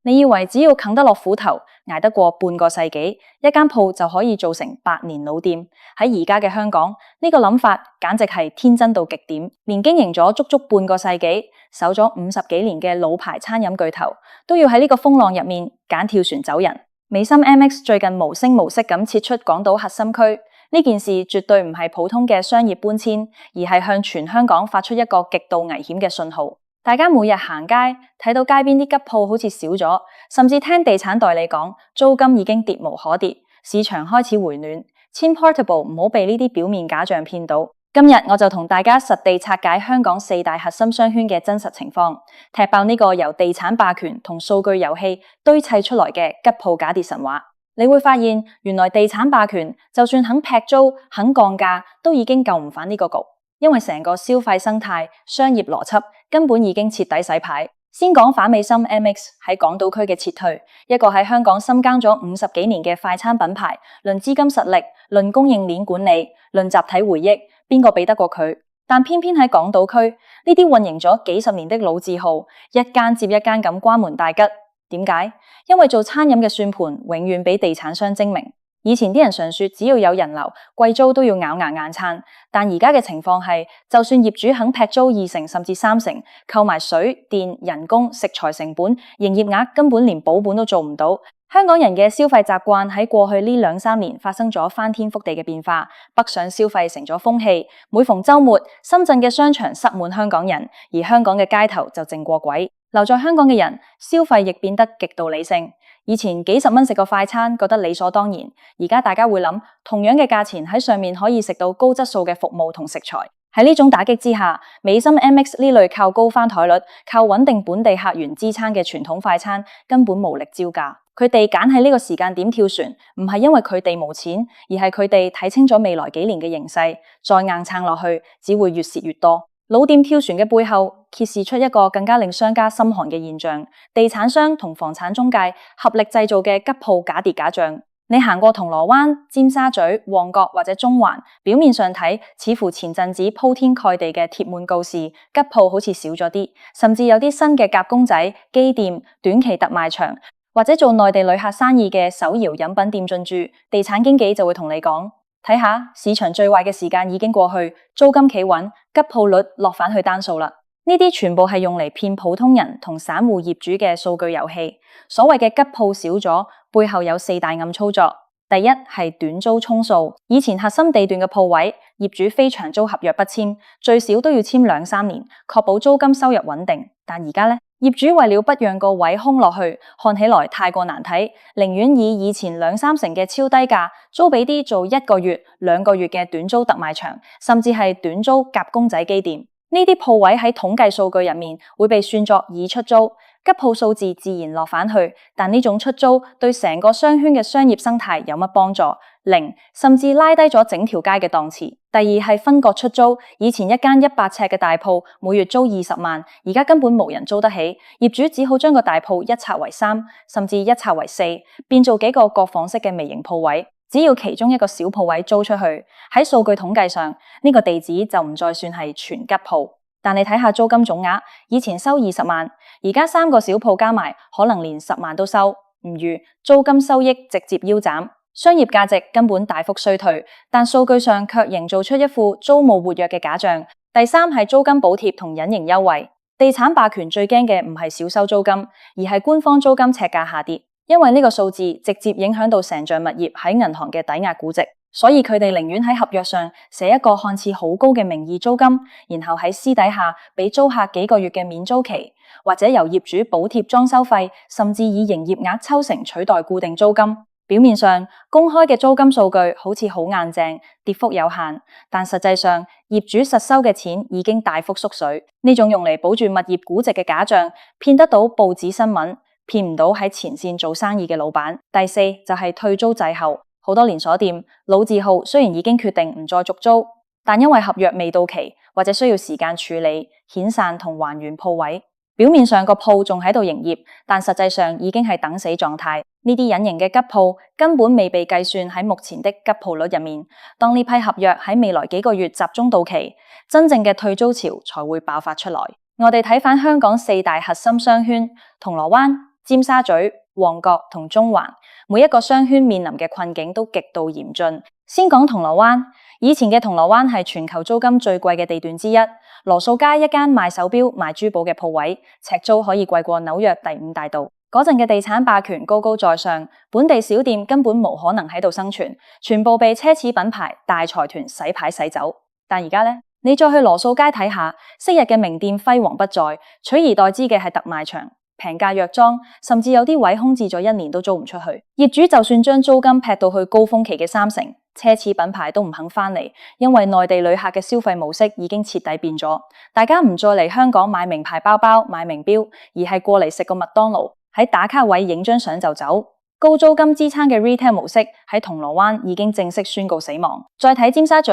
你以為只要啃得落苦頭，捱得過半個世紀，一間鋪就可以做成百年老店？喺而家嘅香港，呢個諗法簡直係天真到極點。連經營咗足足半個世紀、守咗50幾年嘅老牌餐飲巨頭，都要喺呢個風浪入面揀跳船走人。美心 MX 最近無聲無息咁撤出港島核心區，呢件事絕對唔係普通嘅商業搬遷，而係向全香港發出一個極度危險嘅信號。大家每日行街睇到街邊啲吉鋪好似少咗，甚至聽地產代理講租金已經跌無可跌，市場開始回暖。千 Portable 唔好被呢啲表面假象騙到。今日我就同大家實地拆解香港4大核心商圈嘅真實情況，踢爆呢個由地產霸權同數據遊戲堆砌出來嘅吉鋪假跌神話。你會發現，原來地產霸權就算肯劈租、肯降價，都已經救唔返呢個局。因為成個消費生態、商業邏輯根本已經徹底洗牌。先講反美心 MX 喺港島區嘅撤退，一個喺香港深耕咗50幾年嘅快餐品牌，論資金實力、論供應鏈管理、論集體回憶，邊個比得過佢？但偏偏喺港島區，呢啲運營咗幾十年的老字號，一間接一間咁關門大吉。點解？因為做餐飲嘅算盤永遠比地產商精明。以前啲人常說只要有人流，貴租都要咬牙硬撐，但而家嘅情況係，就算業主肯劈租2成甚至3成，扣埋水電、人工、食材成本，營業額根本連保本都做唔到。香港人嘅消費習慣喺過去呢2-3年發生咗翻天覆地嘅變化，北上消費成咗風氣。每逢週末，深圳嘅商場塞滿香港人，而香港嘅街頭就靜過鬼。留在香港嘅人消費亦變得極度理性。以前幾十蚊食個快餐覺得理所當然，而家大家會諗，同樣嘅價錢喺上面可以食到高質素嘅服務同食材。喺呢種打擊之下，美心 MX 呢類靠高翻台率、靠穩定本地客源支撐嘅傳統快餐根本無力招架。佢哋揀喺呢個時間點跳船，唔係因為佢哋冇錢，而係佢哋睇清咗未來幾年嘅形勢，再硬撐落去只會越蝕越多。老店跳船嘅背後，揭示出一個更加令商家心寒嘅現象：地產商同房產中介合力製造嘅吉鋪假跌假漲。你行過銅鑼灣、尖沙咀、旺角或者中環，表面上睇似乎前陣子鋪天蓋地嘅貼滿告示，吉鋪好似少咗啲，甚至有啲新嘅夾公仔、機店、短期特賣場，或者做內地旅客生意嘅手搖飲品店進駐。地產經紀就會同你講：睇下市場最壞嘅時間已經過去，租金企穩，吉鋪率落返去單數啦。呢啲全部係用嚟騙普通人同散戶業主嘅數據遊戲。所謂嘅吉鋪少咗，背後有4大暗操作。第一係短租充數。以前核心地段嘅鋪位，業主非長租合約不簽，最少都要簽2-3年，確保租金收入穩定。但而家呢，業主為了不讓個位空落去，看起來太過難睇，寧願以前2-3成嘅超低價租俾啲做1個月、2個月嘅短租特賣場，甚至係短租夾公仔機店。呢啲鋪位喺統計數據入面會被算作已出租，吉鋪數字自然落返去。但呢種出租對成個商圈嘅商業生態有乜幫助？0，甚至拉低咗整條街嘅檔次。第二係分割出租，以前一間100尺嘅大鋪每月租20萬，而家根本無人租得起，業主只好將個大鋪一拆為3，甚至一拆為4，變做幾個閣房式嘅微型鋪位。只要其中一個小鋪位租出去，喺數據統計上，呢個地址就唔再算係全吉鋪。但你睇下租金總額，以前收20萬，而家3個小鋪加埋，可能連10萬都收唔預，租金收益直接腰斬，商業價值根本大幅衰退，但數據上卻營造出一副租務活躍嘅假象。第三係租金補貼同隱形優惠。地產霸權最驚嘅唔係少收租金，而係官方租金尺價下跌。因為呢個數字直接影響到成象物業喺銀行嘅抵押估值，所以佢哋寧願喺合約上寫一個看似好高嘅名義租金，然後喺私底下俾租客幾個月嘅免租期，或者由業主補貼裝修費，甚至以營業額抽成取代固定租金。表面上公開嘅租金數據好似好硬淨，跌幅有限，但實際上業主實收嘅錢已經大幅縮水。呢種用嚟保住物業估值嘅假象，騙得到報紙新聞，騙唔到喺前線做生意嘅老闆。第四就係退租滯後，好多連鎖店老字號雖然已經決定唔再續租，但因為合約未到期或者需要時間處理遣散同還原鋪位，表面上個鋪仲喺度營業，但實際上已經係等死狀態。呢啲隱形嘅吉鋪根本未被計算喺目前的吉鋪率入面。當呢批合約喺未來幾個月集中到期，真正嘅退租潮才會爆發出來。我哋睇返香港4大核心商圈：銅鑼灣、尖沙咀、旺角同中環，每一個商圈面臨嘅困境都極度嚴峻。先講銅鑼灣，以前嘅銅鑼灣係全球租金最貴嘅地段之一，羅素街一間賣手錶、賣珠寶嘅鋪位，尺租可以貴過紐約第五大道。嗰陣嘅地產霸權高高在上，本地小店根本無可能喺度生存，全部被奢侈品牌大財團洗牌洗走。但而家呢，你再去羅素街睇下，昔日嘅名店輝煌不再，取而代之嘅係特賣場、平價藥妝，甚至有啲位空置咗1年都租唔出去。業主就算將租金劈到去高峰期嘅3成，奢侈品牌都唔肯返嚟，因為內地旅客嘅消費模式已經徹底變咗，大家唔再嚟香港買名牌包包、買名錶，而係過嚟食個麥當勞，喺打卡位影張相就走。高租金支撐嘅 retail 模式喺銅鑼灣已經正式宣告死亡。再睇尖沙咀，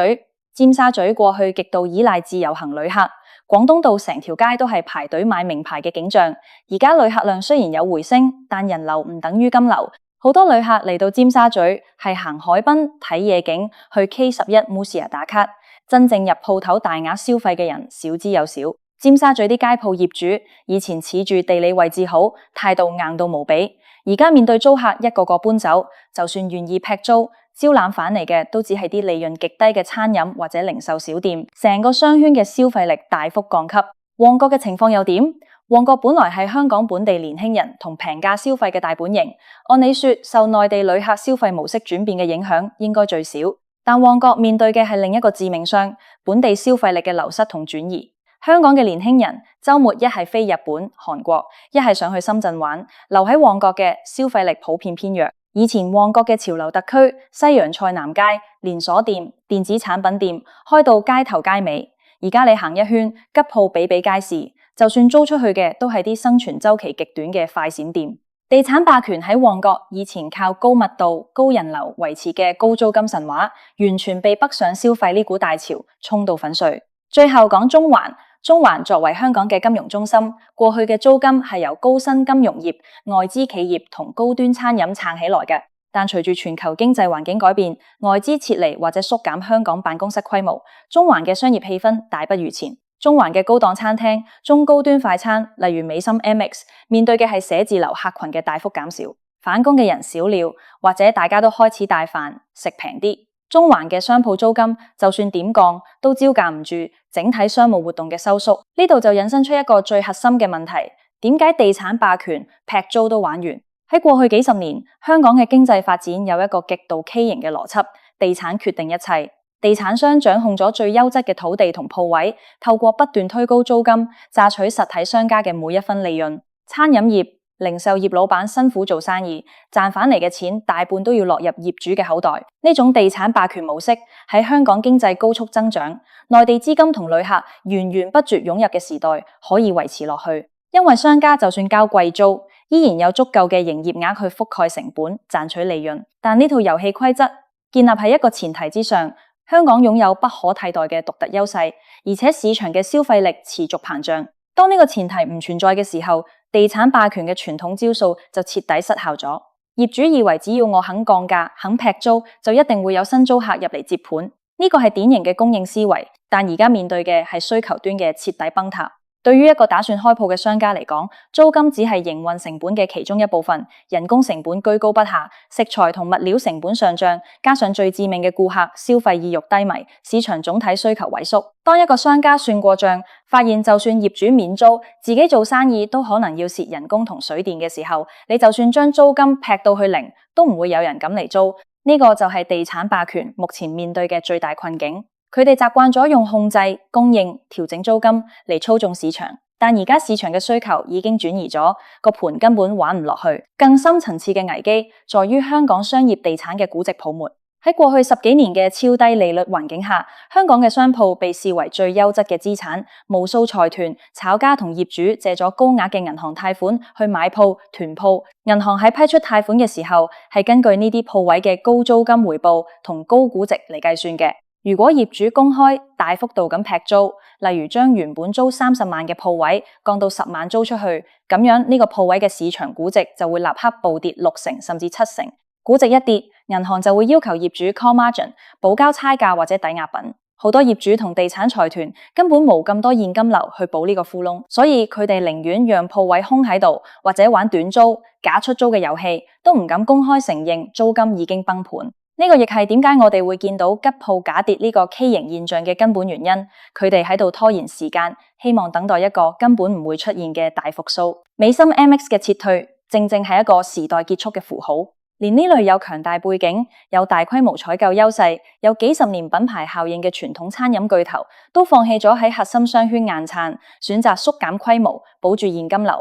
尖沙咀過去極度依賴自由行旅客，廣東道成條街都係排隊買名牌嘅景象。而家旅客量雖然有回升，但人流唔等於金流。好多旅客嚟到尖沙咀係行海濱睇夜景，去 K11 Musea 打卡，真正入鋪頭大額消費嘅人少之又少。尖沙咀啲街鋪業主以前恃住地理位置好，態度硬到無比，而家面對租客一個個搬走，就算願意劈租，招攬返嚟嘅都只係啲利潤極低嘅餐飲或者零售小店，成個商圈嘅消費力大幅降級。旺角嘅情況又點？旺角本來係香港本地年輕人同平價消費嘅大本營，按理說受內地旅客消費模式轉變嘅影響應該最少，但旺角面對嘅係另一個致命傷，本地消費力嘅流失同轉移。香港嘅年輕人週末一係飛日本、韓國，一係上去深圳玩，留喺旺角嘅消費力普遍偏弱。以前旺角嘅潮流特區，西洋菜南街、連鎖店、電子產品店開到街頭街尾，而家你行一圈，吉鋪比比皆是，就算租出去嘅都係啲生存週期極短嘅快閃店。地產霸權喺旺角以前靠高密度、高人流維持嘅高租金神話，完全被北上消費呢股大潮沖到粉碎。最後講中環。中環作為香港嘅金融中心，過去嘅租金係由高新金融業、外資企業同高端餐飲撐起來嘅。但隨住全球經濟環境改變，外資撤離或者縮減香港辦公室規模，中環嘅商業氣氛大不如前。中環嘅高檔餐廳、中高端快餐，例如美心 MX， 面對嘅係寫字樓客群嘅大幅減少，返工嘅人少了，或者大家都開始帶飯食平啲。中環嘅商鋪租金就算點降，都招架唔住整體商務活動嘅收縮。呢度就引申出一個最核心嘅問題：點解地產霸權劈租都玩完？喺過去幾十年，香港嘅經濟發展有一個極度畸形嘅邏輯，地產決定一切。地產商掌控咗最優質嘅土地同鋪位，透過不斷推高租金，榨取實體商家嘅每一分利潤。餐飲業、零售業老闆辛苦做生意，賺返嚟嘅錢大半都要落入業主嘅口袋。呢種地產霸權模式喺香港經濟高速增長、內地資金同旅客源源不絕湧入嘅時代可以維持落去，因為商家就算交貴租，依然有足夠嘅營業額去覆蓋成本，賺取利潤。但呢套遊戲規則建立喺一個前提之上，香港擁有不可替代嘅獨特優勢，而且市場嘅消費力持續膨脹。當呢個前提唔存在嘅時候，地產霸權嘅傳統招數就徹底失效咗。業主以為只要我肯降價、肯劈租，就一定會有新租客入嚟接盤。呢個係典型嘅供應思維，但而家面對嘅係需求端嘅徹底崩塌。對於一個打算開鋪嘅商家嚟講，租金只係營運成本嘅其中一部分，人工成本居高不下，食材同物料成本上漲，加上最致命嘅顧客消費意欲低迷，市場總體需求萎縮。當一個商家算過賬，發現就算業主免租，自己做生意都可能要蝕人工同水電嘅時候，你就算將租金劈到去0，都唔會有人敢嚟租。呢個就係地產霸權目前面對嘅最大困境。佢哋習慣咗用控制、供應、調整租金嚟操縱市場，但而家市場嘅需求已經轉移咗，個盤根本玩唔落去。更深層次嘅危機在於香港商業地產嘅估值泡沫。喺過去10幾年嘅超低利率環境下，香港嘅商鋪被視為最優質嘅資產，無數財團、炒家同業主借咗高額嘅銀行貸款去買鋪、囤鋪。銀行喺批出貸款嘅時候，係根據呢啲鋪位嘅高租金回報同高估值嚟計算嘅。如果業主公開大幅度咁劈租，例如將原本租30萬嘅鋪位降到10萬租出去，咁樣呢個鋪位嘅市場估值就會立刻暴跌6成甚至7成。估值一跌，銀行就會要求業主 call margin 補交差價或者抵押品。好多業主同地產財團根本冇咁多現金流去補呢個窟窿，所以佢哋寧願讓鋪位空喺度，或者玩短租、假出租嘅遊戲，都唔敢公開承認租金已經崩盤。呢個亦係點解我哋會見到吉鋪假跌呢個 K 型現象嘅根本原因。佢哋喺度拖延時間，希望等待一個根本唔會出現嘅大復甦。美心 MX 嘅撤退，正正係一個時代結束嘅符號。連呢類有強大背景、有大規模採購優勢、有幾十年品牌效應嘅傳統餐飲巨頭，都放棄咗喺核心商圈硬撐，選擇縮減規模，保住現金流。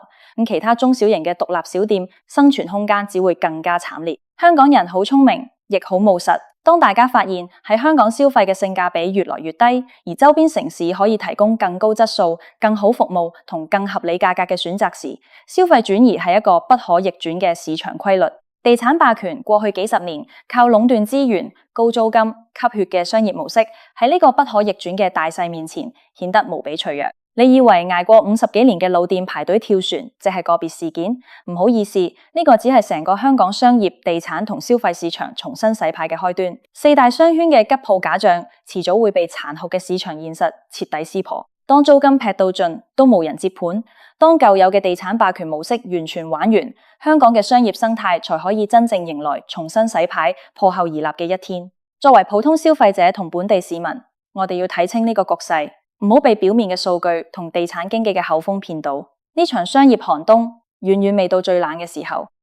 其他中小型嘅獨立小店生存空間只會更加慘烈。香港人好聰明，亦好務實。當大家發現喺香港消費嘅性價比越來越低，而周邊城市可以提供更高質素、更好服務同更合理價格嘅選擇時，消費轉移係一個不可逆轉嘅市場規律。地產霸權過去幾十年靠壟斷資源、高租金、吸血嘅商業模式，喺呢個不可逆轉嘅大勢面前，顯得無比脆弱。你以為捱過50幾年嘅老店排隊跳船，即係個別事件？唔好意思，呢個只係成個香港商業、地產同消費市場重新洗牌嘅開端。四大商圈嘅吉鋪假象，遲早會被殘酷嘅市場現實徹底撕破。當租金劈到盡，都無人接盤；當舊有嘅地產霸權模式完全玩完，香港嘅商業生態才可以真正迎來重新洗牌、破後而立嘅一天。作為普通消費者同本地市民，我哋要睇清呢個局勢，唔好被表面嘅數據同地產經紀嘅口風騙到。呢場商業寒冬遠遠未到最冷嘅時候。